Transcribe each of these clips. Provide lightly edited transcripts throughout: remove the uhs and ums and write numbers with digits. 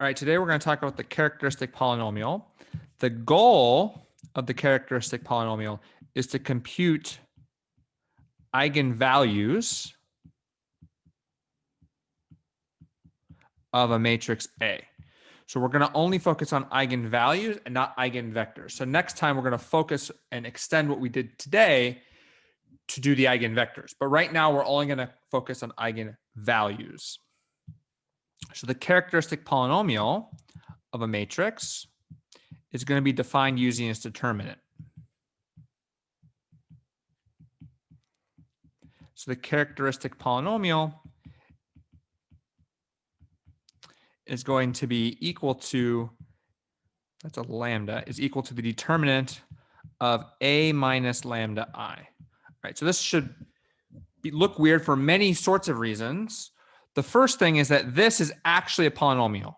All right, today we're going to talk about the characteristic polynomial. The goal of the characteristic polynomial is to compute eigenvalues of a matrix A. So we're going to only focus on eigenvalues and not eigenvectors. So next time we're going to focus and extend what we did today to do the eigenvectors. But right now we're only going to focus on eigenvalues. So the characteristic polynomial of a matrix is going to be defined using its determinant. So the characteristic polynomial is going to be equal to, that's a lambda, is equal to the determinant of A minus lambda I. Right, so this should look weird for many sorts of reasons. The first thing is that this is actually a polynomial.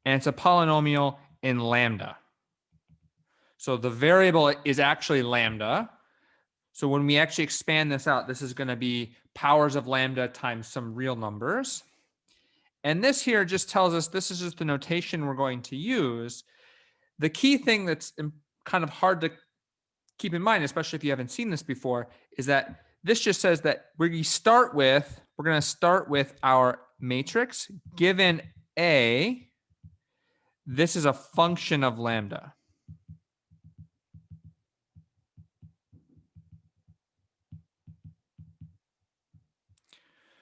And it's a polynomial in lambda. So the variable is actually lambda. So when we actually expand this out, this is going to be powers of lambda times some real numbers. And this here just tells us this is just the notation we're going to use. The key thing that's kind of hard to keep in mind, especially if you haven't seen this before, is that this just says that we're going to start with our matrix given A. This is a function of lambda.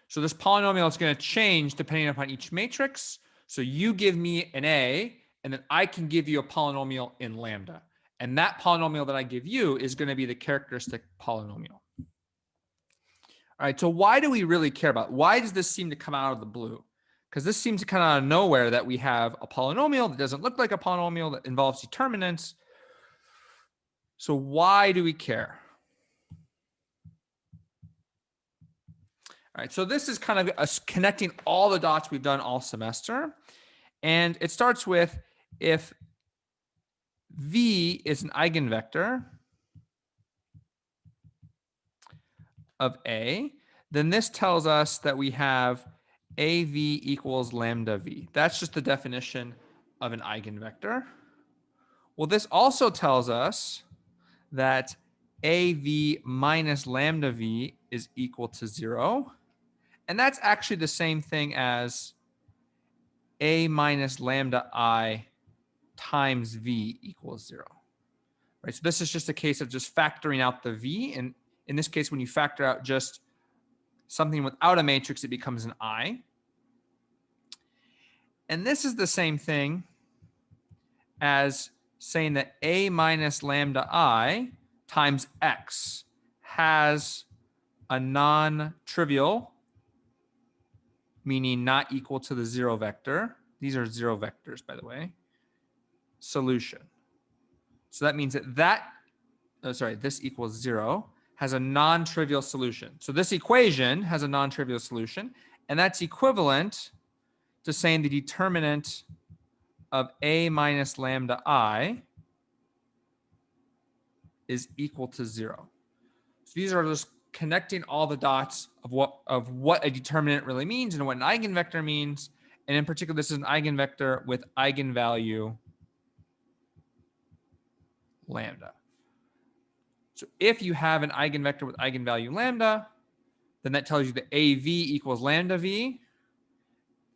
So this polynomial is going to change depending upon each matrix. So you give me an A, and then I can give you a polynomial in lambda. And that polynomial that I give you is going to be the characteristic polynomial. All right, so why do we really care about it? Why does this seem to come out of the blue? Because this seems to come out of nowhere that we have a polynomial that doesn't look like a polynomial that involves determinants. So why do we care? All right, so this is kind of us connecting all the dots we've done all semester. And it starts with if V is an eigenvector of A, then this tells us that we have AV equals lambda V. That's just the definition of an eigenvector. Well, this also tells us that AV minus lambda V is equal to 0. And that's actually the same thing as A minus lambda I times V equals 0. Right, so this is just a case of just factoring out the V. And in this case, when you factor out just something without a matrix, it becomes an I. And this is the same thing as saying that A minus lambda I times X has a non-trivial, meaning not equal to the 0 vector. These are 0 vectors, by the way, solution. So that means that this equals 0 has a non-trivial solution. So this equation has a non-trivial solution, and that's equivalent to saying the determinant of A minus lambda I is equal to 0. So these are just connecting all the dots of what a determinant really means and what an eigenvector means. And in particular, this is an eigenvector with eigenvalue lambda. So if you have an eigenvector with eigenvalue lambda, then that tells you that AV equals lambda V.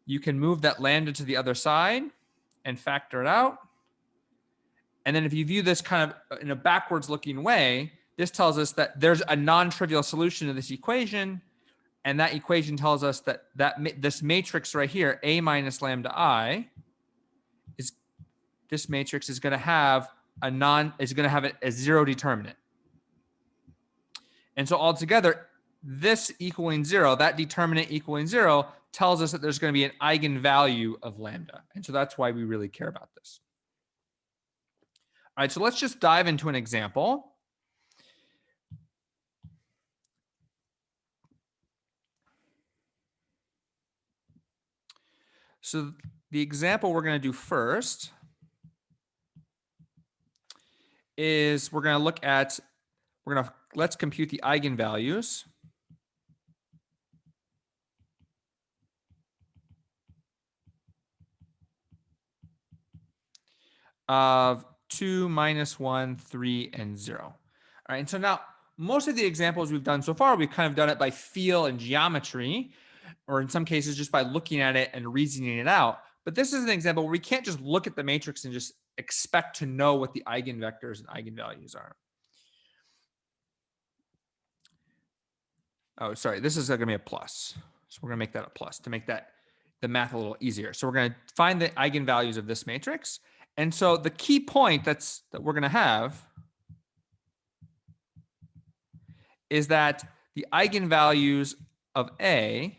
You can move that lambda to the other side and factor it out. And then if you view this kind of in a backwards looking way, this tells us that there's a non-trivial solution to this equation. And that equation tells us that this matrix right here, A minus lambda I, this matrix is going to have a 0 determinant. And so altogether, this equaling 0, that determinant equaling 0, tells us that there's going to be an eigenvalue of lambda. And so that's why we really care about this. All right, so let's just dive into an example. So the example we're going to do first is let's compute the eigenvalues of 2, -1, 3, and 0. All right, and so now most of the examples we've done so far, we've kind of done it by feel and geometry, or in some cases just by looking at it and reasoning it out. But this is an example where we can't just look at the matrix and just expect to know what the eigenvectors and eigenvalues are. Oh, sorry, this is going to be a plus. So we're going to make that a plus to make that the math a little easier. So we're going to find the eigenvalues of this matrix. And so the key point that we're going to have is that the eigenvalues of A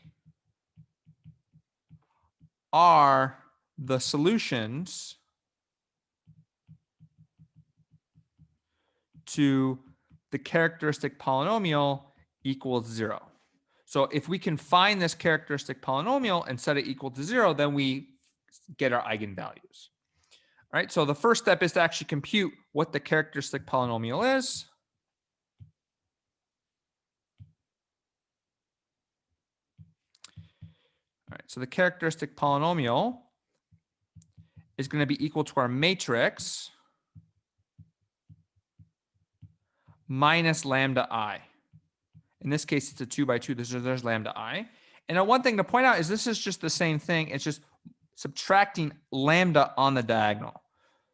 are the solutions to the characteristic polynomial equals 0. So if we can find this characteristic polynomial and set it equal to 0, then we get our eigenvalues. All right, so the first step is to actually compute what the characteristic polynomial is. All right, so the characteristic polynomial is going to be equal to our matrix minus lambda I. In this case, it's a 2 by 2. There's lambda I. And now one thing to point out is this is just the same thing. It's just subtracting lambda on the diagonal.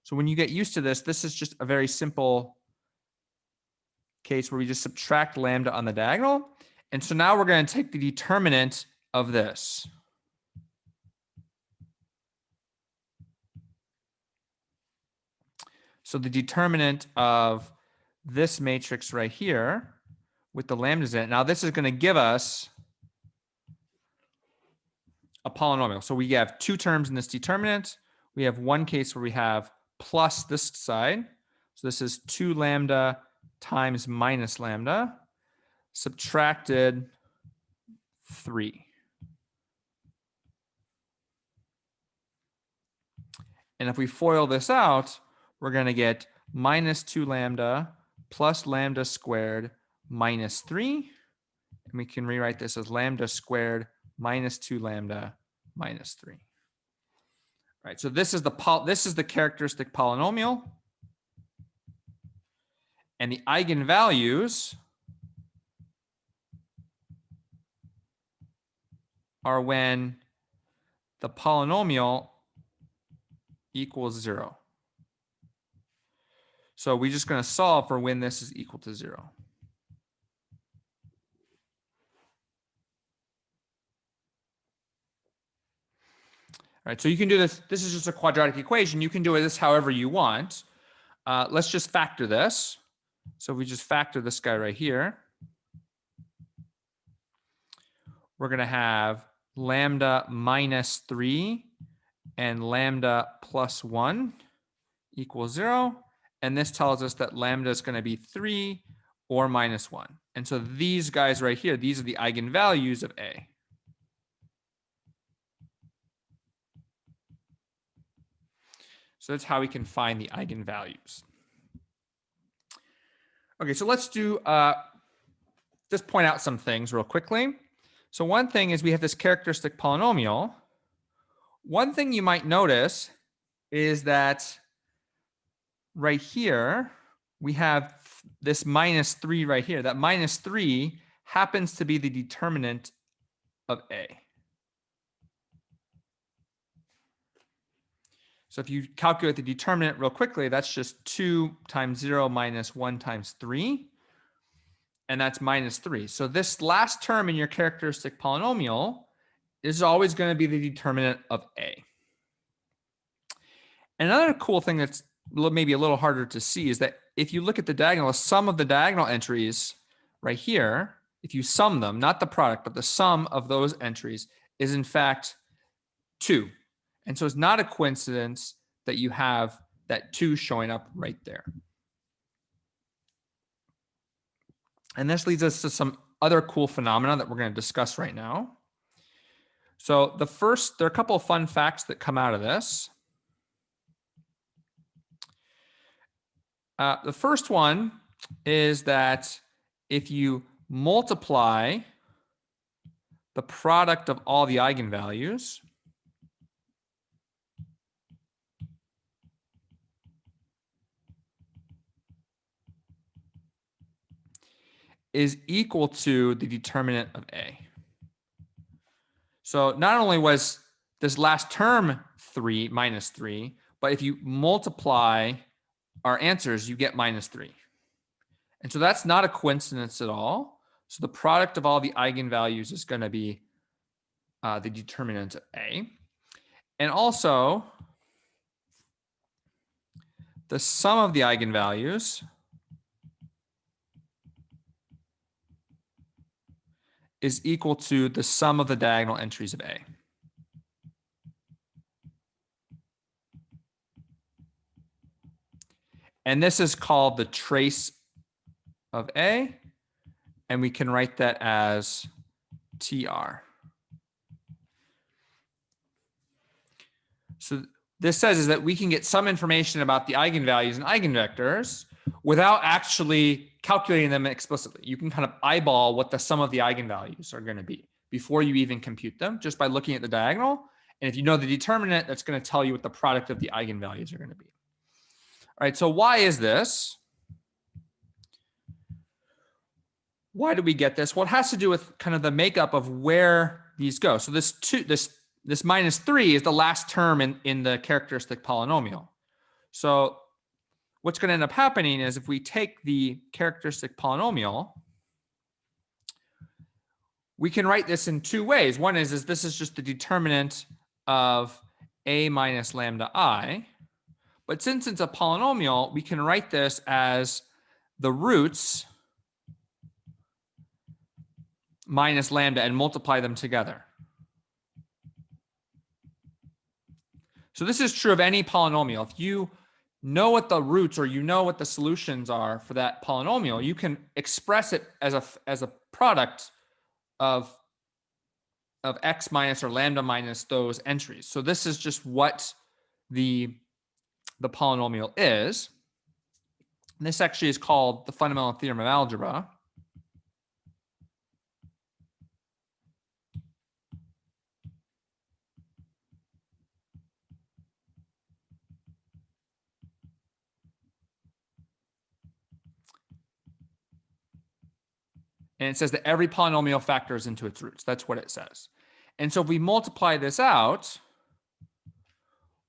So when you get used to this, this is just a very simple case where we just subtract lambda on the diagonal. And so now we're going to take the determinant of this. So the determinant of this matrix right here with the lambdas in it. Now this is going to give us a polynomial. So we have two terms in this determinant. We have one case where we have plus this side. So this is 2 lambda times minus lambda subtracted 3. And if we FOIL this out, we're going to get minus 2 lambda plus lambda squared minus 3. And we can rewrite this as lambda squared minus 2 lambda minus 3. All right, so this is the characteristic polynomial. And the eigenvalues are when the polynomial equals 0. So we're just going to solve for when this is equal to 0. All right, so you can do this. This is just a quadratic equation. You can do this however you want. Let's just factor this. So if we just factor this guy right here, we're going to have lambda minus 3 and lambda plus 1 equals 0. And this tells us that lambda is going to be 3 or minus 1. And so these guys right here, these are the eigenvalues of A. So that's how we can find the eigenvalues. Okay, so let's do just point out some things real quickly. So one thing is we have this characteristic polynomial. One thing you might notice is that right here, we have this minus 3 right here. That minus 3 happens to be the determinant of A. So if you calculate the determinant real quickly, that's just 2 times 0 minus 1 times 3. And that's minus 3. So this last term in your characteristic polynomial is always going to be the determinant of A. Another cool thing that's maybe a little harder to see is that if you look at the diagonal, sum of the diagonal entries right here, if you sum them, not the product, but the sum of those entries is in fact 2. And so it's not a coincidence that you have that 2 showing up right there. And this leads us to some other cool phenomena that we're going to discuss right now. So there are a couple of fun facts that come out of this. The first one is that if you multiply the product of all the eigenvalues, is equal to the determinant of A. So not only was this last term 3 minus 3, but if you multiply our answers, you get minus 3. And so that's not a coincidence at all. So the product of all the eigenvalues is going to be the determinant of A. And also, the sum of the eigenvalues is equal to the sum of the diagonal entries of A. And this is called the trace of A. And we can write that as TR. So this says is that we can get some information about the eigenvalues and eigenvectors without actually calculating them explicitly. You can kind of eyeball what the sum of the eigenvalues are going to be before you even compute them, just by looking at the diagonal. And if you know the determinant, that's going to tell you what the product of the eigenvalues are going to be. All right, so why is this? Why do we get this? Well, it has to do with kind of the makeup of where these go. So this minus 3 is the last term in the characteristic polynomial. So what's going to end up happening is if we take the characteristic polynomial, we can write this in two ways. One is this is just the determinant of A minus lambda I. But since it's a polynomial, we can write this as the roots minus lambda and multiply them together. So this is true of any polynomial. If you know what the roots or you know what the solutions are for that polynomial, you can express it as a product of x minus or lambda minus those entries. So this is just what the polynomial is. And this actually is called the fundamental theorem of algebra. And it says that every polynomial factors into its roots. That's what it says. And so if we multiply this out,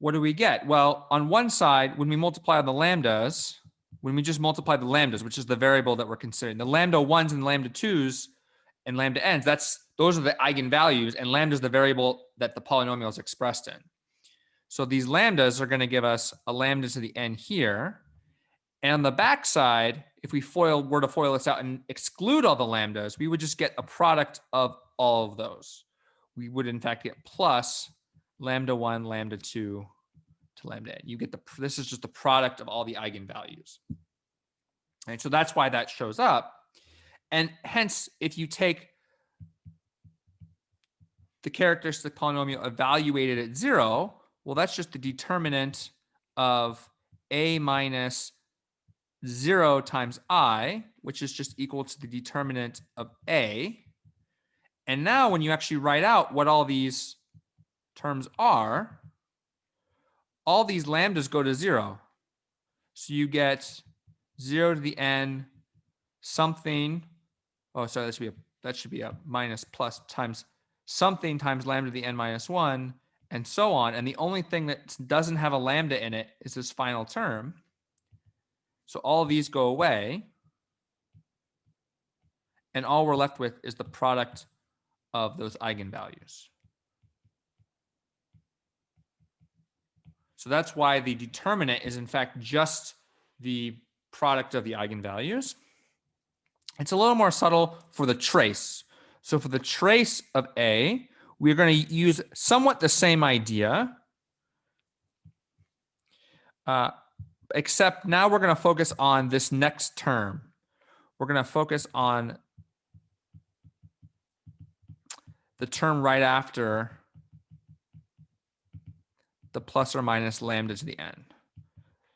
what do we get? Well, on one side, when we multiply the lambdas, when we just multiply the lambdas, which is the variable that we're considering, the lambda 1s and lambda 2s and lambda n's, those are the eigenvalues, and lambda is the variable that the polynomial is expressed in. So these lambdas are going to give us a lambda to the n here. And on the back side, if we were to FOIL this out and exclude all the lambdas, we would just get a product of all of those. We would in fact get plus lambda 1, lambda 2 to lambda n. You get this is just the product of all the eigenvalues. And so that's why that shows up. And hence, if you take the characteristic polynomial evaluated at 0, well, that's just the determinant of a minus 0 times I, which is just equal to the determinant of A. And now when you actually write out what all these terms are, all these lambdas go to 0. So you get 0 to the n something. Oh, sorry, that should be a minus plus times something times lambda to the n minus 1, and so on. And the only thing that doesn't have a lambda in it is this final term. So all of these go away. And all we're left with is the product of those eigenvalues. So that's why the determinant is in fact just the product of the eigenvalues. It's a little more subtle for the trace. So for the trace of A, we're going to use somewhat the same idea, except now we're going to focus on this next term. We're going to focus on the term right after the plus or minus lambda to the n.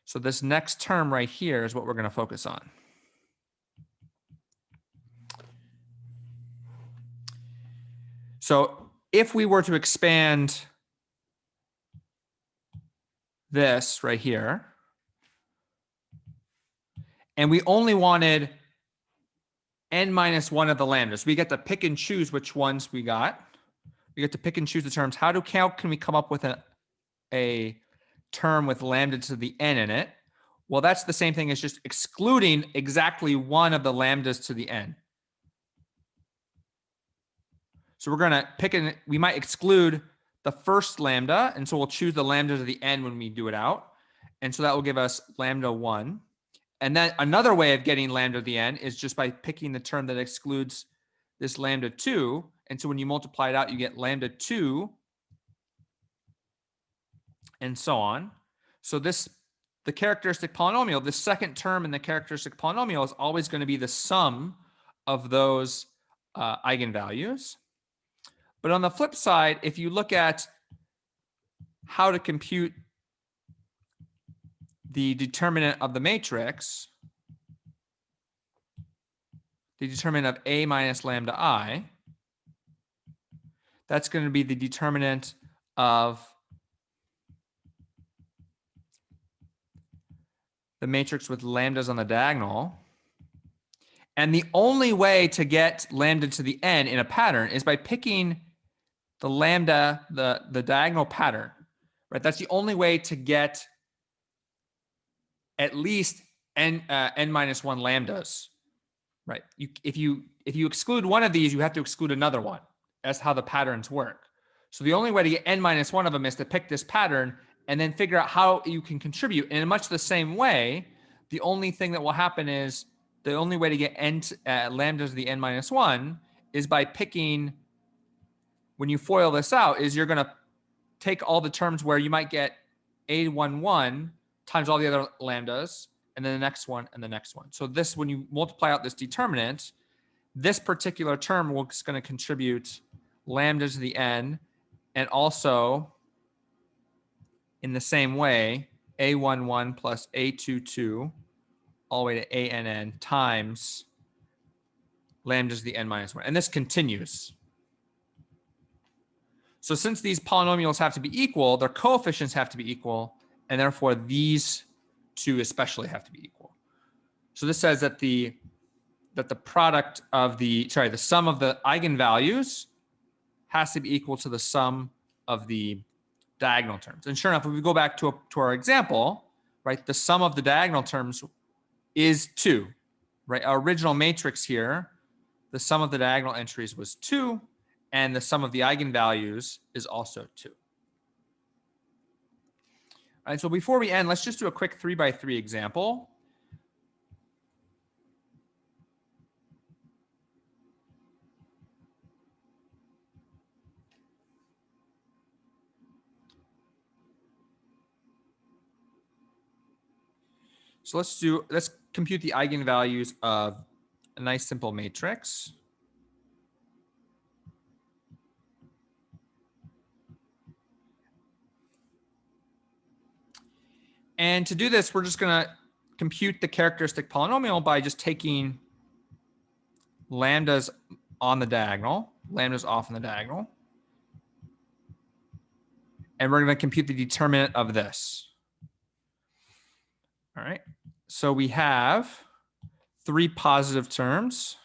So this next term right here is what we're going to focus on. So if we were to expand this right here, and we only wanted n minus 1 of the lambdas. We get to pick and choose which ones we got. We get to pick and choose the terms. How can we come up with a term with lambda to the n in it? Well, that's the same thing as just excluding exactly one of the lambdas to the n. So we're going to pick we might exclude the first lambda, and so we'll choose the lambda to the n when we do it out. And so that will give us lambda 1. And then another way of getting lambda to the n is just by picking the term that excludes this lambda 2. And so when you multiply it out, you get lambda 2 and so on. So the characteristic polynomial, the second term in the characteristic polynomial is always going to be the sum of those eigenvalues. But on the flip side, if you look at how to compute the determinant of the matrix, the determinant of A minus lambda I, that's going to be the determinant of the matrix with lambdas on the diagonal. And the only way to get lambda to the n in a pattern is by picking the lambda, the diagonal pattern, right? That's the only way to get at least n minus 1 lambdas, right? If you exclude one of these, you have to exclude another one. That's how the patterns work. So the only way to get n minus 1 of them is to pick this pattern and then figure out how you can contribute. And in much the same way, the only thing that will happen is the only way to get lambdas to the n minus 1 is by picking, when you FOIL this out, is you're going to take all the terms where you might get A11 times all the other lambdas, and then the next one and the next one. So this, when you multiply out this determinant, this particular term is going to contribute lambda to the n, and also in the same way, A11 plus A22 all the way to ANN times lambda to the n minus 1. And this continues. So since these polynomials have to be equal, their coefficients have to be equal, and therefore these two especially have to be equal. So this says that the product of the sum of the eigenvalues has to be equal to the sum of the diagonal terms. And sure enough, if we go back to our example, right, the sum of the diagonal terms is 2, right? Our original matrix here, the sum of the diagonal entries was 2, and the sum of the eigenvalues is also 2. All right, so before we end, let's just do a quick 3x3 example. So let's compute the eigenvalues of a nice simple matrix. And to do this, we're just going to compute the characteristic polynomial by just taking lambdas on the diagonal, lambdas off on the diagonal. And we're going to compute the determinant of this. All right. So we have 3 positive terms.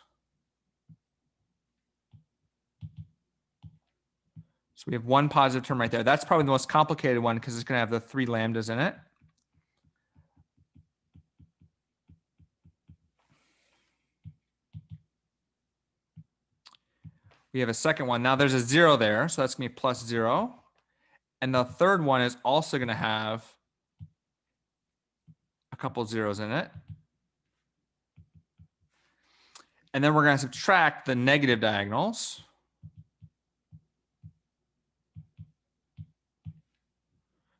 So we have 1 positive term right there. That's probably the most complicated one because it's going to have the 3 lambdas in it. We have a second one. Now there's a 0 there, so that's going to be plus 0. And the third one is also going to have a couple zeros in it. And then we're going to subtract the negative diagonals.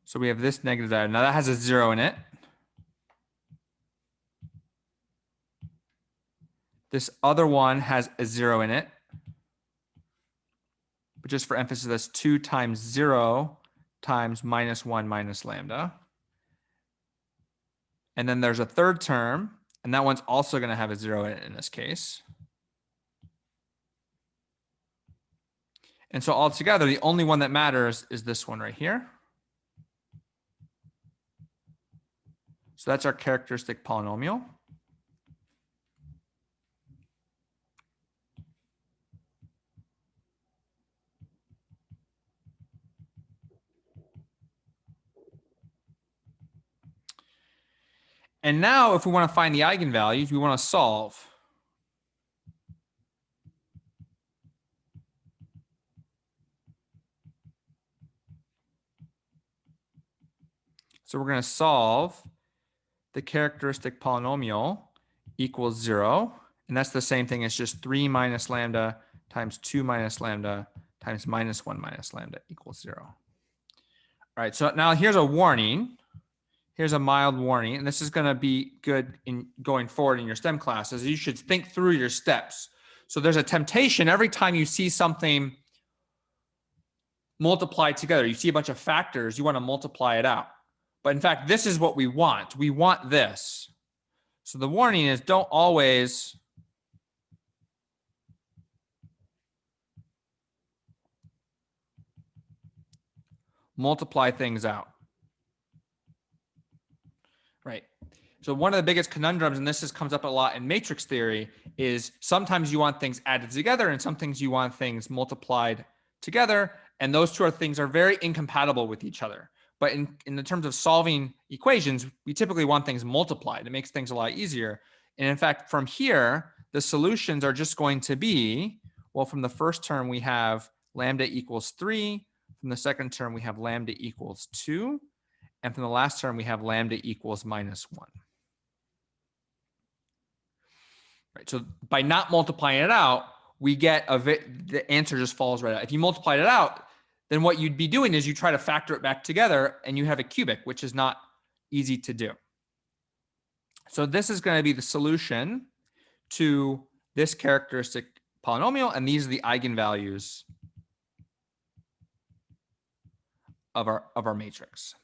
So we have this negative diagonal. Now that has a 0 in it. This other one has a 0 in it. But just for emphasis, that's 2 times 0 times minus 1 minus lambda. And then there's a third term, and that one's also going to have a 0 in it in this case. And so altogether, the only one that matters is this one right here. So that's our characteristic polynomial. And now if we want to find the eigenvalues, we want to solve. So we're going to solve the characteristic polynomial equals 0. And that's the same thing as just 3 minus lambda times 2 minus lambda times minus 1 minus lambda equals 0. All right, so now here's a warning. Here's a mild warning, and this is going to be good in going forward in your STEM classes. You should think through your steps. So there's a temptation every time you see something multiplied together, you see a bunch of factors, you want to multiply it out. But in fact, this is what we want. We want this. So the warning is don't always multiply things out. Right. So one of the biggest conundrums, and this comes up a lot in matrix theory, is sometimes you want things added together and some things you want things multiplied together. And those two things are very incompatible with each other. But in the terms of solving equations, we typically want things multiplied. It makes things a lot easier. And in fact, from here, the solutions are just going to be, well, from the first term, we have lambda equals 3. From the second term, we have lambda equals 2. And from the last term, we have lambda equals minus 1. Right, so by not multiplying it out, we get the answer just falls right out. If you multiplied it out, then what you'd be doing is you try to factor it back together and you have a cubic, which is not easy to do. So this is going to be the solution to this characteristic polynomial, and these are the eigenvalues of our matrix.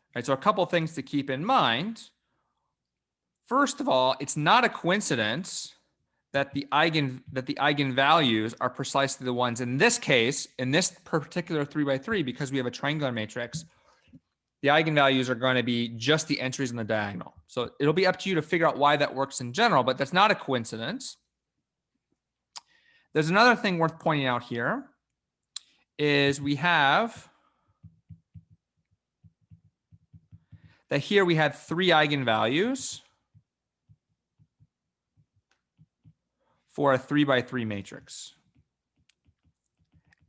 All right, so a couple things to keep in mind. First of all, it's not a coincidence that the eigenvalues are precisely the ones in this case, in this particular 3×3, because we have a triangular matrix, the eigenvalues are going to be just the entries in the diagonal. So it'll be up to you to figure out why that works in general, but that's not a coincidence. There's another thing worth pointing out here is we have that here we had 3 eigenvalues for a 3×3 matrix.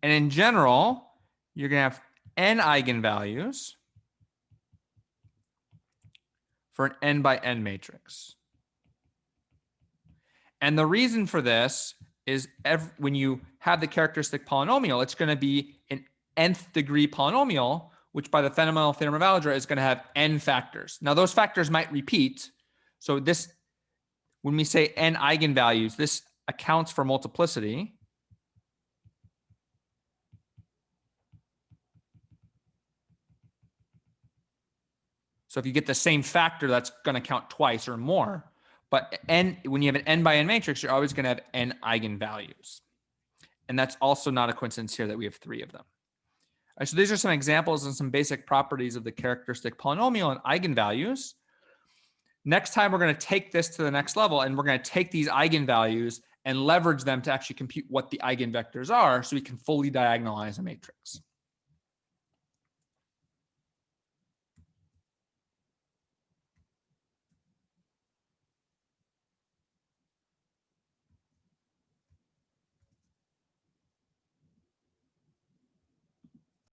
And in general, you're going to have n eigenvalues for an n by n matrix. And the reason for this is when you have the characteristic polynomial, it's going to be an nth degree polynomial, which by the fundamental theorem of algebra is going to have n factors. Now those factors might repeat. So this, when we say n eigenvalues, this accounts for multiplicity. So if you get the same factor, that's going to count twice or more. But when you have an n by n matrix, you're always going to have n eigenvalues. And that's also not a coincidence here that we have 3 of them. All right, so these are some examples and some basic properties of the characteristic polynomial and eigenvalues. Next time, we're going to take this to the next level, and we're going to take these eigenvalues and leverage them to actually compute what the eigenvectors are so we can fully diagonalize a matrix.